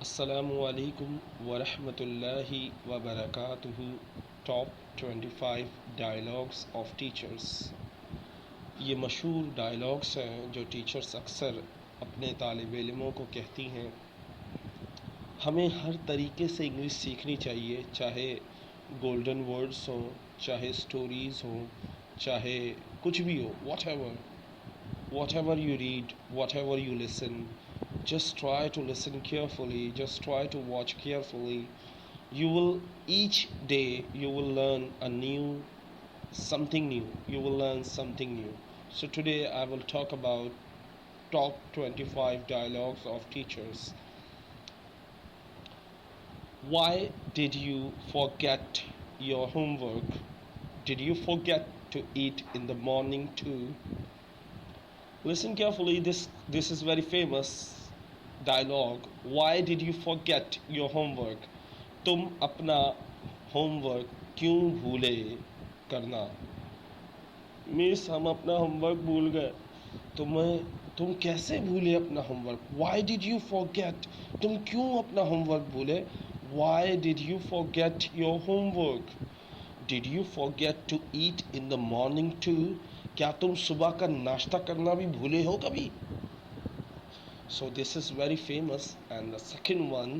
अस्सलामुअलैकुम वरहमतुल्लाहि वबरकातुहु। Top 25 dialogues of teachers. ये मशहूर डायलॉग्स हैं जो टीचर्स अक्सर अपने तालिब इल्मों को कहती हैं। हमें हर तरीके से इंग्लिश सीखनी चाहिए, चाहे गोल्डन वर्ड्स हों, चाहे स्टोरीज़ हों, चाहे कुछ भी हो। whatever you read, whatever you listen, just try to listen carefully, just try to watch carefully. You will, each day you will learn a new something new, you will learn something new. So today I will talk about top 25 dialogues of teachers. Why did you forget your homework? Did you forget to eat in the morning too? Listen carefully, this is very famous dialogue. Why did you forget your homework? तुम अपना homework क्यों भूले करना? Miss, हम अपना homework भूल गए। तुम कैसे भूले अपना homework? Why did you forget? तुम क्यों अपना होमवर्क भूले? Why did you forget your homework? Did you forget to eat in the morning too? क्या तुम सुबह का नाश्ता करना भी भूले हो कभी? So this is very famous. And the second one,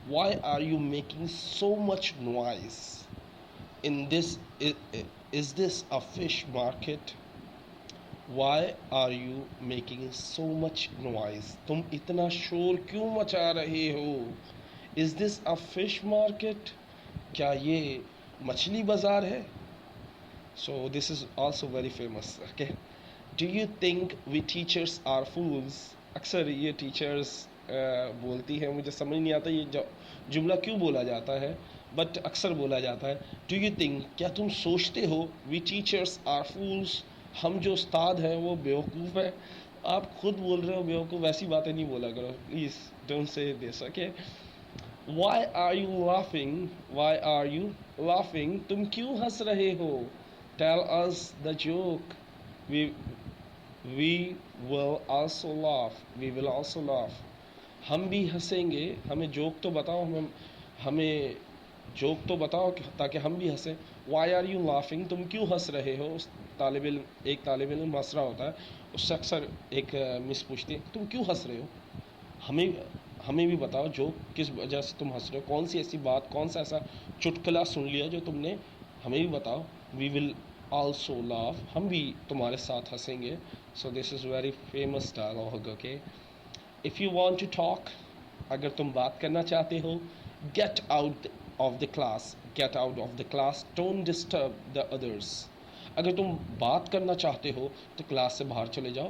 why are you making so much noise in this? Is this a fish market? Why are you making so much noise? तुम इतना शोर क्यों मचा रहे हो? Is this a fish market? क्या ये मछली बाजार है? So this is also very famous. Okay. Do you think we teachers are fools? अक्सर ये टीचर्स बोलती हैं, मुझे समझ नहीं आता ये जुमला क्यों बोला जाता है, बट अक्सर बोला जाता है। डू यू थिंक, क्या तुम सोचते हो, वी टीचर्स आर फूल्स, हम जो उस्ताद हैं वो बेवकूफ़ है। आप खुद बोल रहे हो बेवकूफ़, ऐसी बातें नहीं बोला करो please, don't say this. Okay, why are you laughing, why are you laughing, तुम क्यों हंस रहे हो? Tell us the joke, we will also laugh, we will also laugh, हम भी हंसेंगे, हमें जोक तो बताओ, हमें जोक तो बताओ ताकि हम भी हंसें। वाई आर यू लाफिंग, तुम क्यों हंस रहे हो? एक तालिब इल्म हंस रहा होता है, उससे अक्सर एक मिस पूछती है तुम क्यों हंस रहे हो? हमें भी बताओ जोक, किस वजह से तुम हंस रहे हो, कौन सी ऐसी बात, कौन सा ऐसा चुटकुला सुन लिया जो तुमने, हमें भी बताओ। वी विल also laugh, हम भी तुम्हारे साथ हंसेंगे। So this is very famous dialogue. Okay, if you want to talk, अगर तुम बात करना चाहते हो, get out of the class, get out of the class, don't disturb the others. अगर तुम बात करना चाहते हो तो क्लास से बाहर चले जाओ,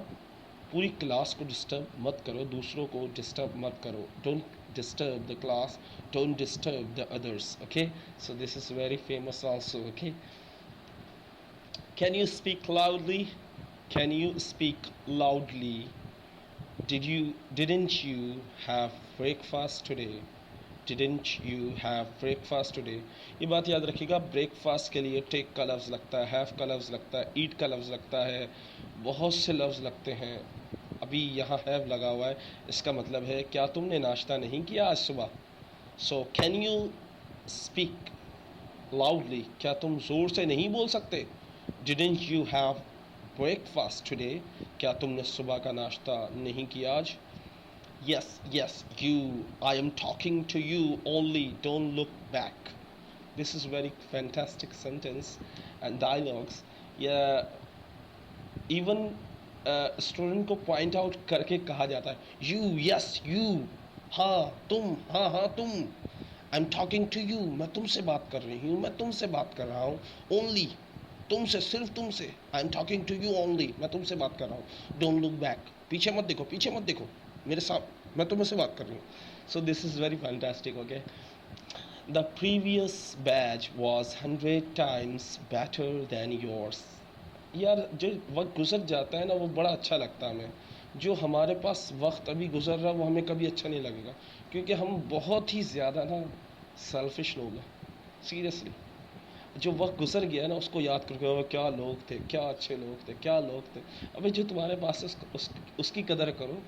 पूरी क्लास को डिस्टर्ब मत करो, दूसरों को डिस्टर्ब मत करो। Don't disturb the class, don't disturb the others. Okay, so this is very famous also. Okay, can you speak loudly? Can you speak loudly? Didn't you have breakfast today? Didn't you have breakfast today? ये बात याद रखिएगा, breakfast के लिए take का लफ्ज़ लगता है, हैव का लफ्ज़ लगता है, ईट का लफ्ज़ लगता है, बहुत से लफ्ज़ लगते हैं। अभी यहाँ हैव लगा हुआ है, इसका मतलब है क्या तुमने नाश्ता नहीं किया आज सुबह? So can you speak loudly, क्या तुम ज़ोर से नहीं बोल सकते? Didn't you have breakfast today? क्या तुमने सुबह का नाश्ता नहीं किया आज? Yes, yes, you. I am talking to you only. Don't look back. This is very fantastic sentence and dialogues. Yeah, even student को पॉइंट आउट करके कहा जाता है, यू, यस यू, हाँ तुम, हाँ हाँ तुम। I am talking to you, मैं तुमसे बात कर रही हूँ, मैं तुमसे बात कर रहा हूँ। ओनली, तुमसे, सिर्फ तुमसे। I am talking to you only, मैं तुमसे बात कर रहा हूँ। डोंट लुक बैक, पीछे मत देखो, पीछे मत देखो, मेरे साथ, मैं तुमसे बात कर रही हूँ। So this is very fantastic. Okay, the previous batch was 100 times better than yours. यार, जो वक्त गुजर जाता है ना वो बड़ा अच्छा लगता है हमें। जो हमारे पास वक्त अभी गुजर रहा है वो हमें कभी अच्छा नहीं लगेगा, क्योंकि हम बहुत ही ज़्यादा ना सेल्फिश लोग हैं। सीरियसली, जो वक्त गुजर गया ना उसको याद करके, क्या लोग थे, क्या अच्छे लोग थे, क्या लोग थे। अबे जो तुम्हारे पास है उसकी कदर करो।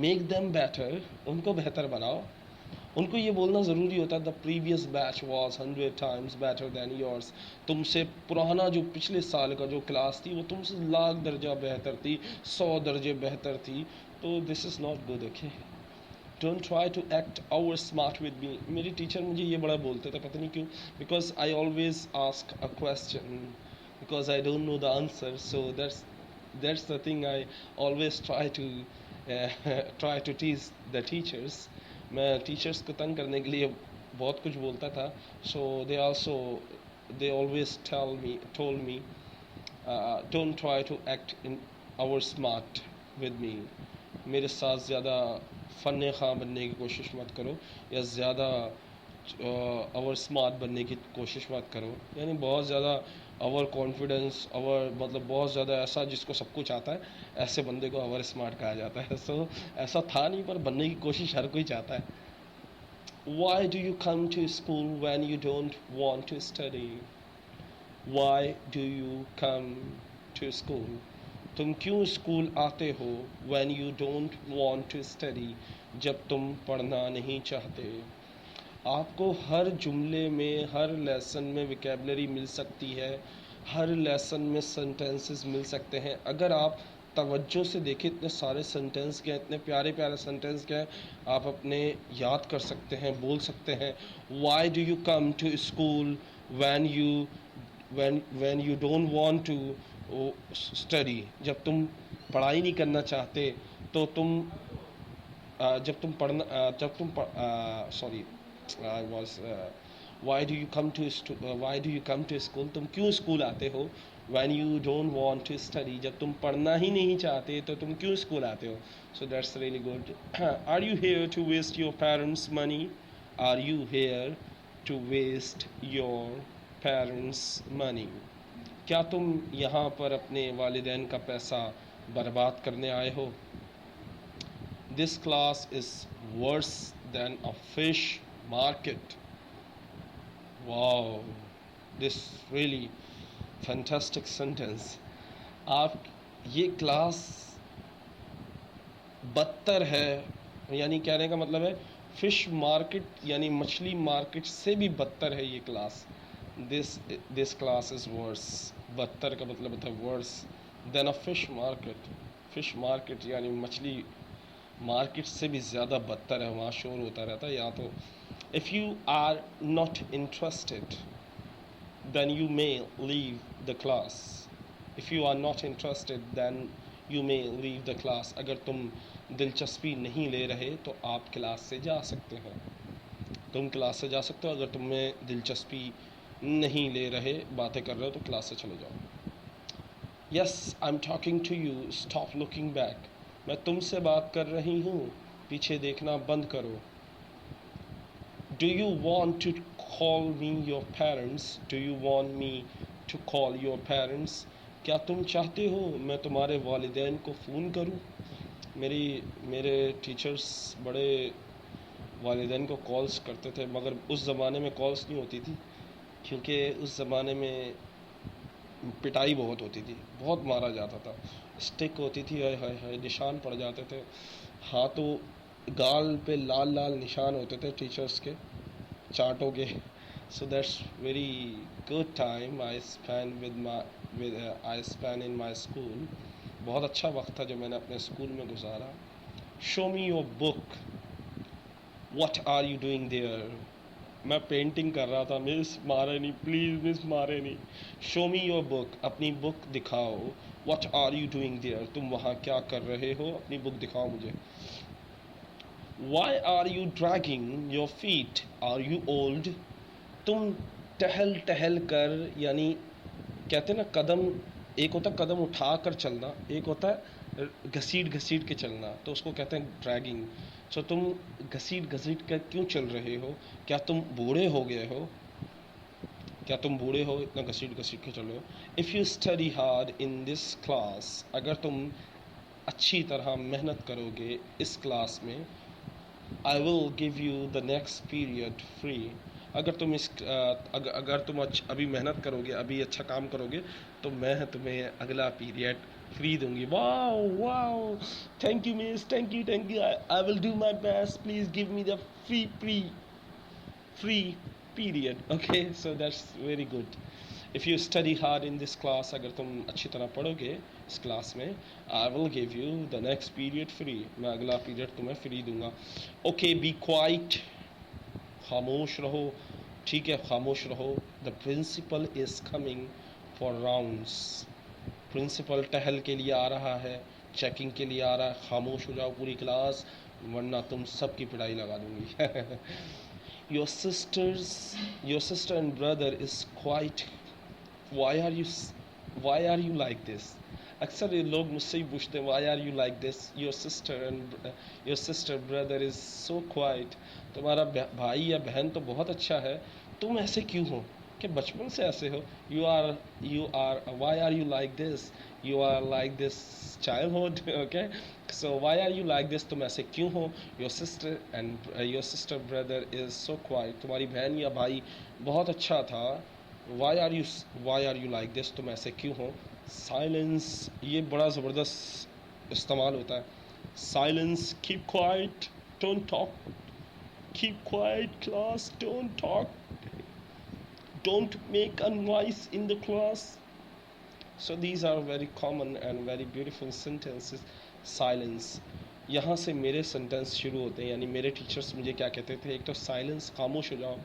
मेक देम बेटर, उनको बेहतर बनाओ। उनको ये बोलना ज़रूरी होता है the previous batch was 100 times better than yours, तुमसे पुराना जो पिछले साल का जो क्लास थी वो तुमसे लाख दर्जा बेहतर थी, 100 दर्जे बेहतर थी। तो this is not good, okay. Don't try to act over smart with me. मेरे टीचर मुझे ये बड़ा बोलते थे, पता नहीं क्यों, because I always ask a question because I don't know the answer. So that's the thing I always try to tease the teachers. मैं टीचर्स को तंग करने के लिए बहुत कुछ बोलता था. So they always told me don't try to act in our smart with me. मेरे साथ ज़्यादा फ़न ख़ां बनने की कोशिश मत करो, या ज़्यादा ओवर स्मार्ट बनने की कोशिश मत करो. यानी बहुत ज़्यादा ओवर कॉन्फिडेंस, ओवर मतलब बहुत ज़्यादा ऐसा जिसको सब कुछ आता है, ऐसे बंदे को ओवर स्मार्ट कहा जाता है. सो ऐसा था नहीं, पर बनने की कोशिश हर कोई चाहता है. Why do you come to school when you don't want to study? Why do you come to school? तुम क्यों स्कूल आते हो when you don't want to study? जब तुम पढ़ना नहीं चाहते. आपको हर जुमले में, हर लेसन में विकेबलरी मिल सकती है, हर लेसन में सेंटेंसेस मिल सकते हैं. अगर आप तवज्जो से देखें, इतने सारे सेंटेंस के हैं, इतने प्यारे प्यारे सेंटेंस के हैं, आप अपने याद कर सकते हैं, बोल सकते हैं. Why do you come to school when you don't want to study? जब तुम पढ़ाई नहीं करना चाहते, तो तुम जब तुम पढ़ना जब तुम sorry I was why do you come to school? तुम क्यों स्कूल आते हो? When you don't want to study, जब तुम पढ़ना ही नहीं चाहते तो तुम क्यों स्कूल आते हो? So that's really good. Are you here to waste your parents' money? Are you here to waste your parents' money? क्या तुम यहाँ पर अपने वालिदैन का पैसा बर्बाद करने आए हो? This class is worse than a fish market. Wow, this really fantastic sentence. आप ये क्लास बदतर है, यानी कहने का मतलब है फिश मार्केट यानी मछली मार्केट से भी बदतर है ये class. This class is verse. बदतर का मतलब होता है worse than a fish market. Fish market यानी मछली मार्केट से भी ज़्यादा बदतर है, वहाँ शोर होता रहता है. या तो if you are not interested then you may leave the class. If you are not interested then you may leave the class. अगर तुम दिलचस्पी नहीं ले रहे तो आप क्लास से जा सकते हैं. तुम क्लास से जा सकते हो. अगर तुम्हें दिलचस्पी नहीं ले रहे, बातें कर रहे हो, तो क्लास से चले जाओ. Yes, I'm talking to you. Stop looking back. मैं तुमसे बात कर रही हूँ, पीछे देखना बंद करो. Do you want to call me your parents? Do you want me to call your parents? क्या तुम चाहते हो मैं तुम्हारे वालिदैन को फ़ोन करूं? मेरे टीचर्स बड़े वालिदैन को कॉल्स करते थे, मगर उस ज़माने में कॉल्स नहीं होती थी, क्योंकि उस ज़माने में पिटाई बहुत होती थी, बहुत मारा जाता था. स्टिक होती थी, हाय हाय हाय, निशान पड़ जाते थे. हाथों गाल पे लाल लाल निशान होते थे टीचर्स के, चाटों के. So that's very good time I Spain in my school. बहुत अच्छा वक्त था जो मैंने अपने स्कूल में गुजारा. Show me your book. What are you doing there? मैं पेंटिंग कर रहा था. मिस मारे नहीं, प्लीज़ मिस मारे नहीं. Show me your book. अपनी बुक दिखाओ. What are you doing there? तुम वहाँ क्या कर रहे हो? अपनी बुक दिखाओ मुझे. Why are you dragging your feet? Are you old? तुम टहल टहल कर, यानी कहते हैं ना कदम, एक होता है कदम उठा कर चलना, एक होता है घसीट घसीट के चलना, तो उसको कहते हैं ड्रैगिंग. सो तुम घसीट घसीट कर क्यों चल रहे हो? क्या तुम बूढ़े हो गए हो? क्या तुम बूढ़े हो, इतना घसीट घसीट के चल रहे हो? If you study hard in this class, अगर तुम अच्छी तरह मेहनत करोगे इस क्लास में, I will give you the next period free. अगर तुम अभी मेहनत करोगे, अभी अच्छा काम करोगे, तो मैं तुम्हें अगला पीरियड फ्री दूंगी. Wow wow, thank you miss, thank you, I will do my best, please give me the free period. Okay, so that's very good. If you study hard in this class, अगर तुम अच्छी तरह पढ़ोगे इस class में, I will give you the next period free. मैं अगला period तुम्हें फ्री दूंगा. Okay, be quiet. खामोश रहो. ठीक है, खामोश रहो. The principal is coming for rounds. Principal टहल के लिए आ रहा है, चेकिंग के लिए आ रहा है. खामोश हो जाओ पूरी क्लास, वरना तुम सबकी पिटाई लगा दूंगी. your sisters your sister and brother is quite. why are you why are you like this? अक्सर ये लोग मुझसे ही पूछते हैं, why are you like this? your sister brother is so quiet. तुम्हारा भाई या बहन तो बहुत अच्छा है, तुम ऐसे क्यों हो, कि बचपन से ऐसे हो. you are why are you like this? you are like this childhood. Okay, so why are you like this? तुम ऐसे क्यों हो? your sister brother is so quiet. तुम्हारी बहन या भाई बहुत अच्छा था. why are you like this? तुम ऐसे क्यों हो? साइलेंस, ये बड़ा ज़बरदस्त इस्तेमाल होता है. Silence, keep quiet, don't talk. Keep quiet class, don't talk. don't make a noise in the class. So these are very common and very beautiful sentences. Silence, यहाँ से मेरे सेंटेंस शुरू होते हैं. यानी मेरे टीचर्स मुझे क्या कहते थे, एक तो साइलेंस, खामोश हो जाओ.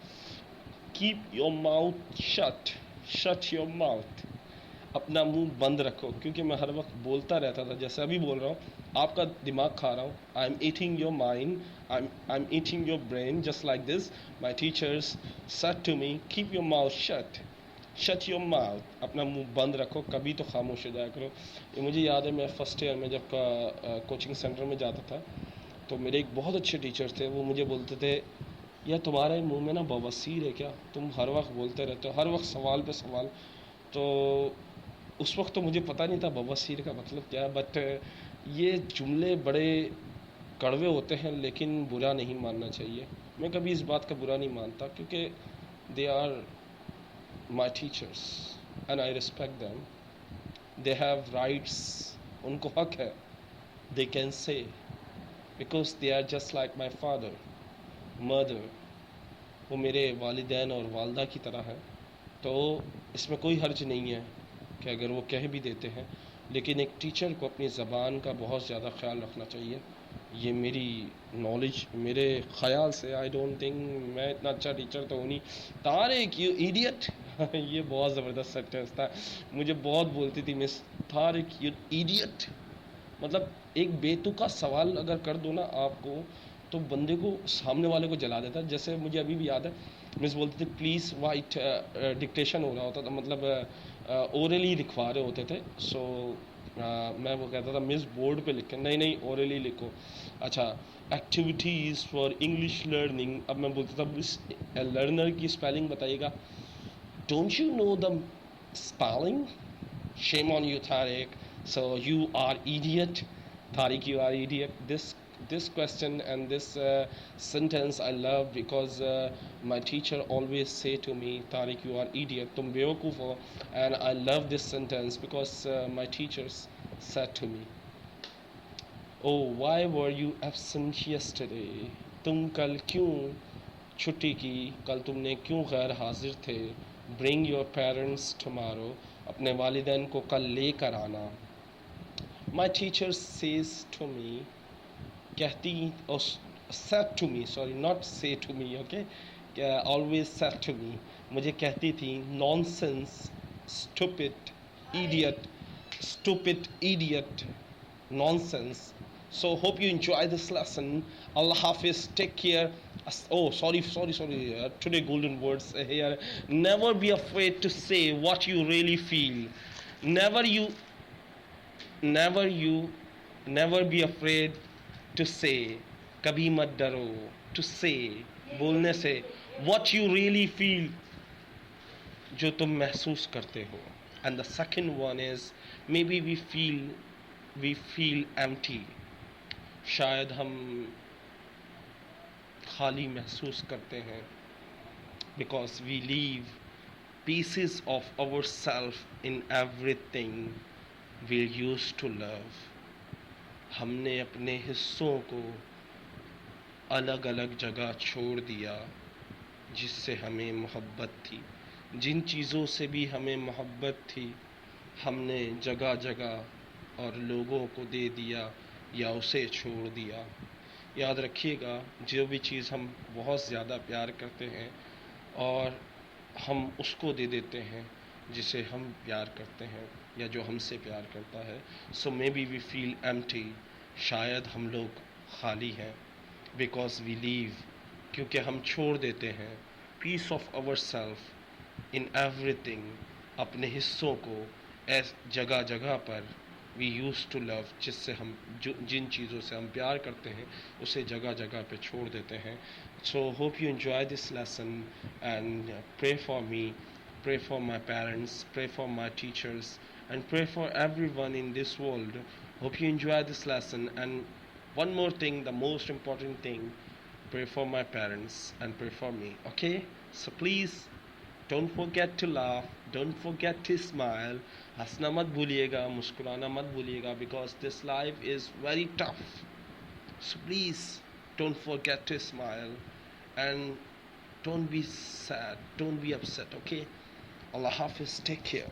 Keep your mouth shut, shut your mouth, अपना मुंह बंद रखो. क्योंकि मैं हर वक्त बोलता रहता था, जैसे अभी बोल रहा हूँ, आपका दिमाग खा रहा हूँ. I am eating your mind, I am eating your brain, just like this. My teachers said to me, keep your mouth shut, shut your mouth, अपना मुंह बंद रखो, कभी तो खामोश हो जाया करो. ये मुझे याद है, मैं फर्स्ट ईयर में जब कोचिंग सेंटर में जाता था, तो मेरे एक बहुत अच्छे टीचर थे. वो मुझे बोलते थे, यह तुम्हारे मुंह में ना बवासीर है क्या, तुम हर वक्त बोलते रहते हो, हर वक्त सवाल पे सवाल. तो उस वक्त तो मुझे पता नहीं था बवासीर का मतलब क्या है, बट ये जुमले बड़े कड़वे होते हैं, लेकिन बुरा नहीं मानना चाहिए. मैं कभी इस बात का बुरा नहीं मानता, क्योंकि they are my teachers and I respect them. They have rights, उनको हक है. They can say, because they are just like my father mother. वो मेरे वालिदैन और वालदा की तरह है. तो इसमें कोई हर्ज नहीं है कि अगर वो कह भी देते हैं, लेकिन एक टीचर को अपनी ज़बान का बहुत ज़्यादा ख्याल रखना चाहिए. ये मेरी नॉलेज, मेरे ख़याल से, आई डोंट थिंक मैं इतना अच्छा टीचर तो हूँ नहीं. Tariq you idiot. ये बहुत ज़बरदस्त सेंटेंस था. मुझे बहुत बोलती थी मिस, तारिक यू इडियट. मतलब एक बेतुका सवाल अगर कर दो ना आपको, तो बंदे को, सामने वाले को जला देता है. जैसे मुझे अभी भी याद है, मिस बोलते थे प्लीज़ वाइट, डिक्टेशन हो रहा होता था, मतलब ओरली लिखवा रहे होते थे. सो मैं वो कहता था मिस बोर्ड पे लिखें, नहीं नहीं ओरली लिखो. अच्छा, एक्टिविटीज़ फॉर इंग्लिश लर्निंग. अब मैं बोलता था मिस लर्नर की स्पेलिंग बताइएगा. Don't you know the spelling? Shame on you, Tariq. So you are idiot. Tariq, you are idiot. This question and this sentence I love, because my teacher always say to me, Tariq, you are idiot. तुम बेवकूफ़ हो. And I love this sentence because my teachers said to me, oh, why were you absent yesterday? तुम कल क्यों छुट्टी की, कल तुमने क्यों गैर हाजिर थे. Bring your parents tomorrow. अपने वालिदैन को कल लेकर आना. My teacher says to me, कहती, or said to me, sorry, not say to me, okay, always said to me, मुझे कहती थी, nonsense, stupid, idiot, nonsense. So hope you enjoy this lesson. Allah Hafiz, take care. Oh, sorry. Today golden words here. Never be afraid to say what you really feel. Never be afraid to say. कभी मत डरो. To say, बोलने से. What you really feel, जो तुम महसूस करते हो. And the second one is, maybe we feel empty. शायद हम खाली महसूस करते हैं, because we leave pieces of ourselves in everything. we used to love. हमने अपने हिस्सों को अलग अलग जगह छोड़ दिया जिससे हमें मोहब्बत थी। जिन चीज़ों से भी हमें मोहब्बत थी हमने जगह जगह और लोगों को दे दिया या उसे छोड़ दिया। याद रखिएगा, जो भी चीज़ हम बहुत ज़्यादा प्यार करते हैं और हम उसको दे देते हैं जिसे हम प्यार करते हैं या जो हमसे प्यार करता है, so maybe we feel empty, शायद हम लोग खाली हैं, बिकॉज वी लीव, क्योंकि हम छोड़ देते हैं piece of our self in everything, अपने हिस्सों को जगह जगह पर वी यूज टू लव, जिससे हम जिन चीज़ों से हम प्यार करते हैं उसे जगह जगह पे छोड़ देते हैं। So hope you enjoy this lesson and pray for me, pray for my parents, pray for my teachers, and pray for everyone in this world. Hope you enjoy this lesson. And one more thing, the most important thing, pray for my parents and pray for me. Okay? So please don't forget to laugh, don't forget to smile. हंसना मत भूलिएगा, मुस्कुराना मत भूलिएगा, because this life is very tough. So please don't forget to smile and don't be sad, don't be upset. Okay? Allah Hafiz, take care.